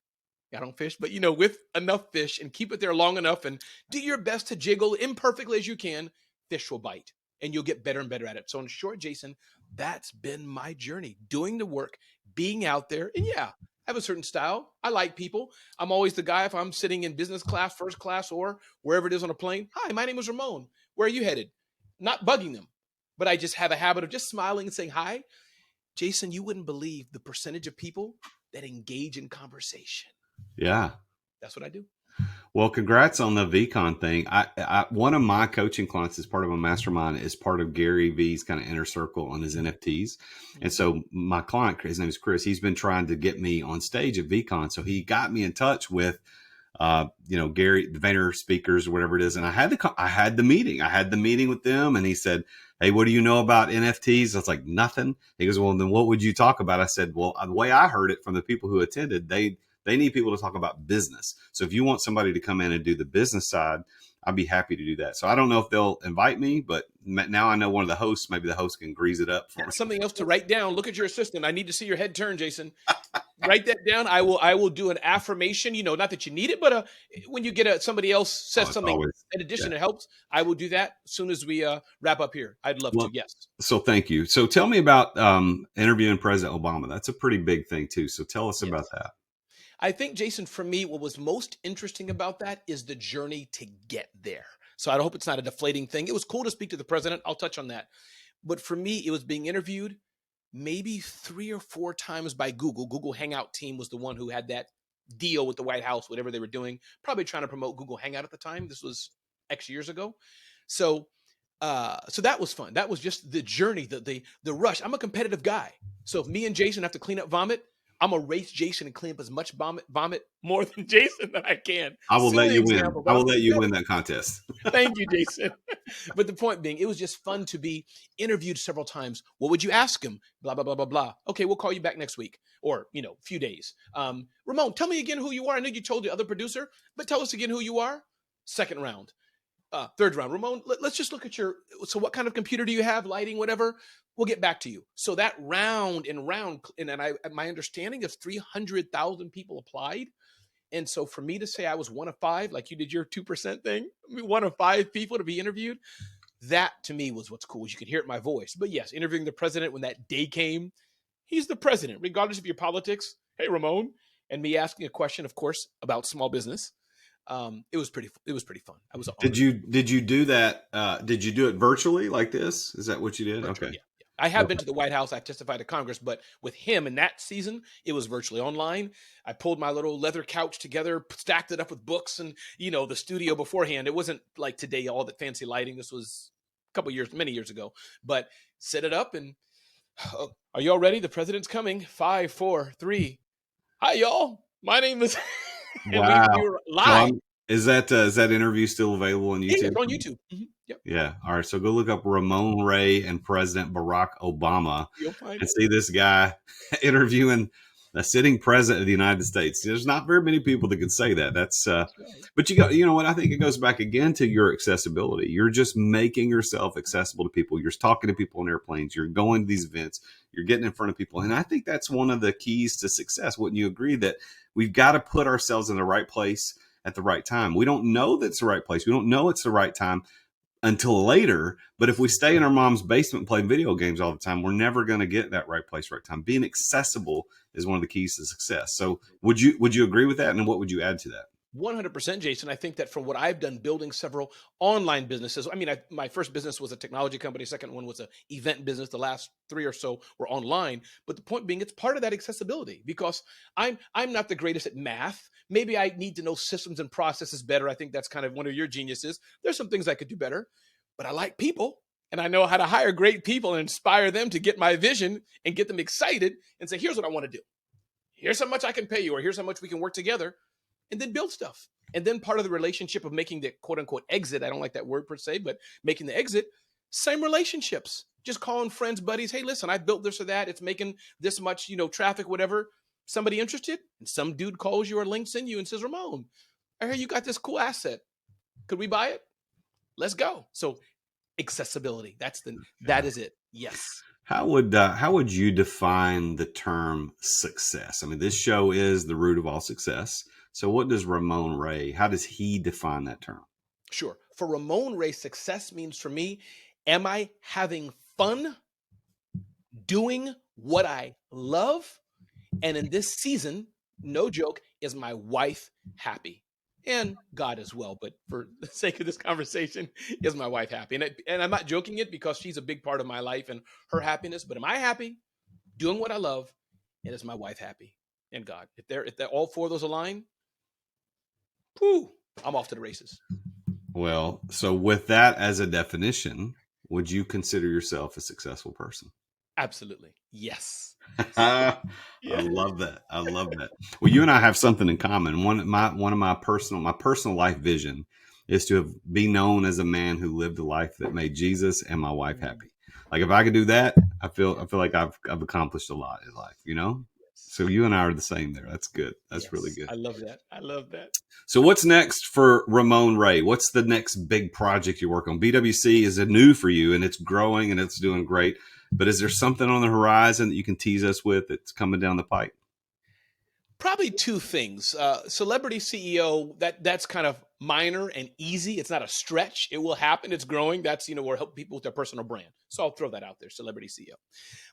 I don't fish, but with enough fish and keep it there long enough and do your best to jiggle imperfectly as you can, fish will bite. and you'll get better and better at it. So in short, Jason, that's been my journey, doing the work, being out there. And yeah, I have a certain style. I like people. I'm always the guy, if I'm sitting in business class, first class, or wherever it is on a plane. Hi, my name is Ramon. Where are you headed? Not bugging them, but I just have a habit of just smiling and saying hi. Jason, you wouldn't believe the percentage of people that engage in conversation. Yeah. That's what I do. Well, congrats on the VCon thing. One of my coaching clients is part of a mastermind, is part of Gary V's kind of inner circle on his NFTs. And so my client, his name is Chris, he's been trying to get me on stage at VCon. So he got me in touch with, Gary, the Vayner speakers or whatever it is. And I had the meeting with them, and he said, hey, what do you know about NFTs? I was like, nothing. He goes, well, then what would you talk about? I said, well, the way I heard it from the people who attended, they need people to talk about business. So if you want somebody to come in and do the business side, I'd be happy to do that. So I don't know if they'll invite me, but now I know one of the hosts, maybe the host can grease it up for me. Something else to write down. Look at your assistant. I need to see your head turn, Jason. Write that down. I will do an affirmation, not that you need it, but when you get somebody else says something always, in addition, It helps. I will do that as soon as we wrap up here. I'd love to. Yes. So thank you. So tell me about interviewing President Obama. That's a pretty big thing too. So tell us about that. I think, Jason, for me, what was most interesting about that is the journey to get there. So I hope it's not a deflating thing. It was cool to speak to the president. I'll touch on that. But for me, it was being interviewed maybe 3 or 4 times by Google. Google Hangout team was the one who had that deal with the White House, whatever they were doing, probably trying to promote Google Hangout at the time. This was X years ago. So that was fun. That was just the journey, the rush. I'm a competitive guy. So if me and Jason have to clean up vomit, I'm going to race Jason and clean up as much vomit more than Jason that I can. I will let you win. I will let you win that contest. Thank you, Jason. But the point being, it was just fun to be interviewed several times. What would you ask him? Blah, blah, blah, blah, blah. Okay, we'll call you back next week or, a few days. Ramon, tell me again who you are. I know you told the other producer, but tell us again who you are. Second round. Third round. Ramon, let's just look at so what kind of computer do you have? Lighting, whatever. We'll get back to you. So that round, and my understanding is 300,000 people applied. And so for me to say I was one of 5, like you did your 2% thing, one of 5 people to be interviewed, that to me was what's cool. You could hear it in my voice. But yes, interviewing the president when that day came, he's the president, regardless of your politics. Hey, Ramon. And me asking a question, of course, about small business. It was pretty fun. I was. Did you do that? Did you do it virtually like this? Is that what you did? Virtually, okay. Yeah. I have been to the White House. I testified to Congress, but with him in that season, it was virtually online. I pulled my little leather couch together, stacked it up with books and, the studio beforehand. It wasn't like today, all that fancy lighting. This was many years ago, but set it up and are y'all ready? The president's coming. 5, 4, 3. Hi, y'all. My name is. Wow. We were live. Is that interview still available on YouTube? Yeah, it's on YouTube. Mm-hmm. Yep. Yeah. All right. So go look up Ramon Ray and President Barack Obama and see this guy interviewing a sitting president of the United States. There's not very many people that can say that. That's but you know what? I think it goes back again to your accessibility. You're just making yourself accessible to people. You're talking to people on airplanes. You're going to these events. You're getting in front of people. And I think that's one of the keys to success. Wouldn't you agree that we've got to put ourselves in the right place at the right time? We don't know that's the right place. We don't know it's the right time until later. But if we stay in our mom's basement playing video games all the time, we're never going to get that right place, right time. Being accessible is one of the keys to success. So would you agree with that? And what would you add to that? 100%, Jason. I think that from what I've done building several online businesses, my first business was a technology company. Second one was an event business. The last 3 or so were online. But the point being, it's part of that accessibility because I'm not the greatest at math. Maybe I need to know systems and processes better. I think that's kind of one of your geniuses. There's some things I could do better, but I like people and I know how to hire great people and inspire them to get my vision and get them excited and say, here's what I want to do. Here's how much I can pay you, or here's how much we can work together. And then build stuff. And then part of the relationship of making the quote unquote exit, I don't like that word per se, but making the exit, same relationships. Just calling friends, buddies. Hey, listen, I built this or that. It's making this much, traffic, whatever. Somebody interested? And some dude calls you or links in you and says, Ramon, I hear you got this cool asset. Could we buy it? Let's go. So accessibility. That is it. Yes. How would you define the term success? I mean, this show is the root of all success. So what does Ramon Ray, how does he define that term? Sure. For Ramon Ray, success means for me Am I having fun doing what I love? And in this season, no joke, is my wife happy? And God as well. But for the sake of this conversation, is my wife happy? And I'm not joking it because she's a big part of my life and her happiness. But am I happy doing what I love? And is my wife happy? And God, if they're all four of those align, whew, I'm off to the races. Well, so with that as a definition, would you consider yourself a successful person? Absolutely. Yes. I Yeah. love that. I love that. Well, you and I have something in common. One of my personal life vision is to be known as a man who lived a life that made Jesus and my wife happy. Like if I could do that, I feel like I've accomplished a lot in life, you know? So you and I are the same there. That's good. That's really Yes. good. I love that. I love that. So what's next for Ramon Ray? What's the next big project you work on? BWC is new for you and it's growing and it's doing great. But is there something on the horizon that you can tease us with that's coming down the pipe? Probably two things. Celebrity CEO, that's kind of minor and easy. It's not a stretch. It will happen. It's growing. That's, we're helping people with their personal brand. So I'll throw that out there, celebrity CEO.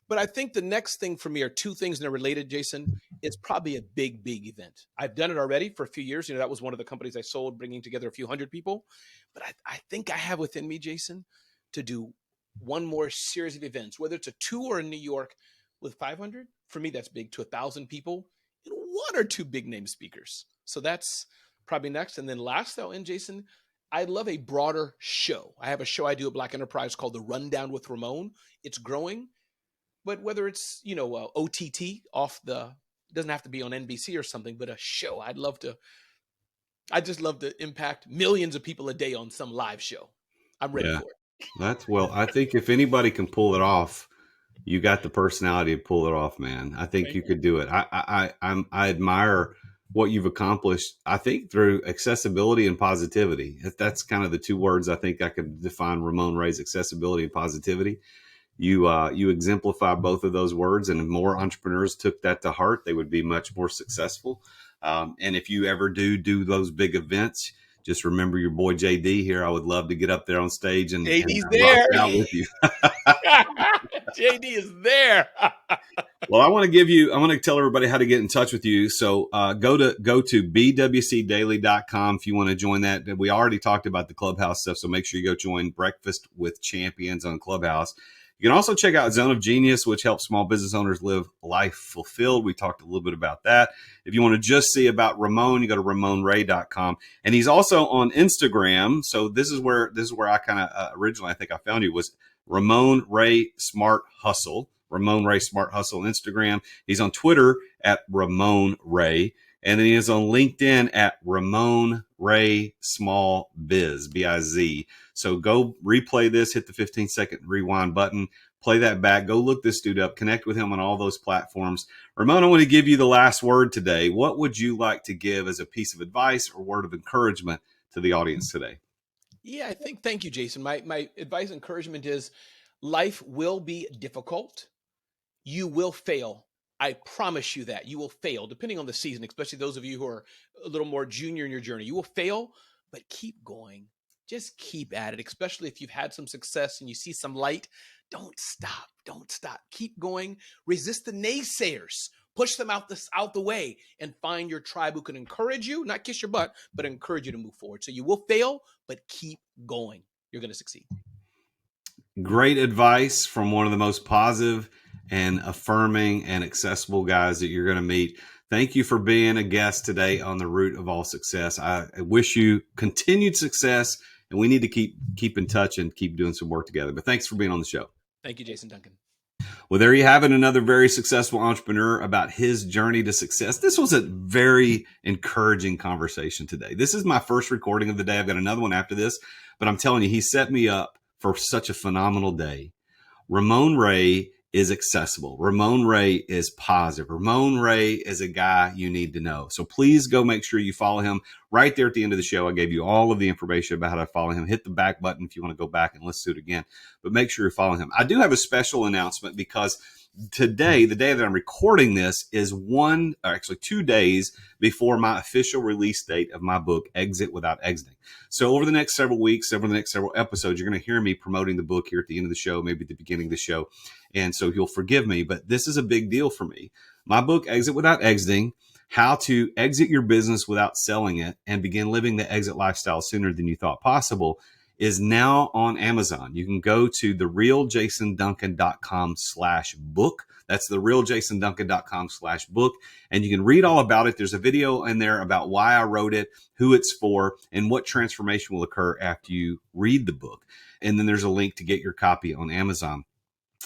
But I think the next thing for me are two things that are related, Jason. It's probably a big, big event. I've done it already for a few years. That was one of the companies I sold, bringing together a few hundred people. But I think I have within me, Jason, to do one more series of events, whether it's a tour in New York with 500. For me, that's big, to 1,000 people. And one or two big name speakers. So that's probably next. And then last, though, and Jason, I love a broader show. I have a show I do at Black Enterprise called The Rundown with Ramon. It's growing. But whether it's, OTT off the, doesn't have to be on NBC or something, but a show, I just love to impact millions of people a day on some live show. I'm ready for it. I think if anybody can pull it off, you got the personality to pull it off, man. I think you could do it. I admire what you've accomplished. I think through accessibility and positivity. If that's kind of the two words I think I could define Ramon Ray's: accessibility and positivity. You exemplify both of those words, and if more entrepreneurs took that to heart, they would be much more successful. And if you ever do those big events, just remember your boy JD here. I would love to get up there on stage and JD's rock there. it out with you. JD is there. Well, I want to tell everybody how to get in touch with you. So go to bwcdaily.com if you want to join that. We already talked about the Clubhouse stuff, so make sure you go join Breakfast with Champions on Clubhouse. You can also check out Zone of Genius, which helps small business owners live life fulfilled. We talked a little bit about that. If you want to just see about Ramon, you go to ramonray.com. And he's also on Instagram. So this is where I kind of originally, I think I found you, was Ramon Ray Smart Hustle. Ramon Ray Smart Hustle on Instagram. He's on Twitter at Ramon Ray. And then he is on LinkedIn at Ramon Ray Small Biz, B-I-Z. So go replay this, hit the 15-second rewind button, play that back, go look this dude up, connect with him on all those platforms. Ramon, I want to give you the last word today. What would you like to give as a piece of advice or word of encouragement to the audience today? Yeah, thank you, Jason. My advice, encouragement is life will be difficult. You will fail. I promise you that you will fail, depending on the season, especially those of you who are a little more junior in your journey. You will fail, but keep going. Just keep at it, especially if you've had some success and you see some light. Don't stop. Don't stop. Keep going. Resist the naysayers. Push them out the way and find your tribe who can encourage you, not kiss your butt, but encourage you to move forward. So you will fail, but keep going. You're going to succeed. Great advice from one of the most positive and affirming and accessible guys that you're going to meet. Thank you for being a guest today on The Root of All Success. I wish you continued success, and we need to keep in touch and keep doing some work together. But thanks for being on the show. Thank you, Jason Duncan. Well, there you have it, another very successful entrepreneur about his journey to success. This was a very encouraging conversation today. This is my first recording of the day. I've got another one after this, but I'm telling you, he set me up for such a phenomenal day. Ramon Ray is accessible. Ramon Ray is positive. Ramon Ray is a guy you need to know. So please go make sure you follow him. Right there at the end of the show, I gave you all of the information about how to follow him. Hit the back button if you want to go back and listen to it again, but make sure you're following him. I do have a special announcement because today, the day that I'm recording this, is 2 days before my official release date of my book, Exit Without Exiting. So over the next several weeks, over the next several episodes, you're going to hear me promoting the book here at the end of the show, maybe at the beginning of the show. And so you'll forgive me, but this is a big deal for me. My book, Exit Without Exiting, How to Exit Your Business Without Selling It and Begin Living the Exit Lifestyle Sooner Than You Thought Possible, is now on Amazon. You can go to therealjasonduncan.com/book. That's therealjasonduncan.com/book. And you can read all about it. There's a video in there about why I wrote it, who it's for, and what transformation will occur after you read the book. And then there's a link to get your copy on Amazon.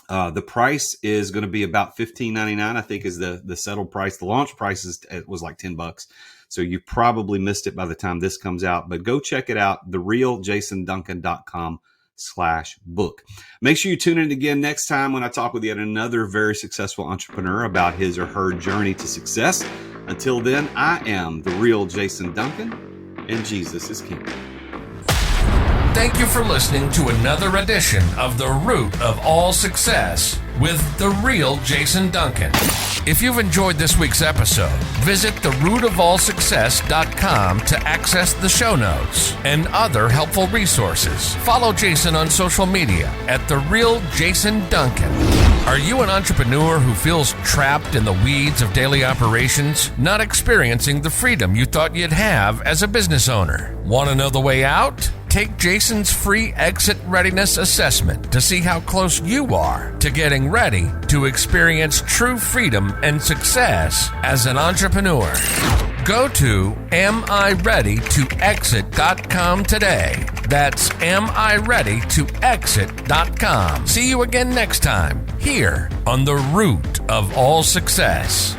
The price is going to be about $15.99, I think, is the settled price. The launch price was like $10. So you probably missed it by the time this comes out, but go check it out. therealjasonduncan.com/book. Make sure you tune in again next time when I talk with yet another very successful entrepreneur about his or her journey to success. Until then, I am the real Jason Duncan, and Jesus is King. Thank you for listening to another edition of The Root of All Success with the real Jason Duncan. If you've enjoyed this week's episode, visit therootofallsuccess.com to access the show notes and other helpful resources. Follow Jason on social media at The Real Jason Duncan. Are you an entrepreneur who feels trapped in the weeds of daily operations, not experiencing the freedom you thought you'd have as a business owner? Want to know the way out? Take Jason's free exit readiness assessment to see how close you are to getting ready to experience true freedom and success as an entrepreneur. Go to amireadytoexit.com today. That's amireadytoexit.com. See you again next time here on The Root of All Success.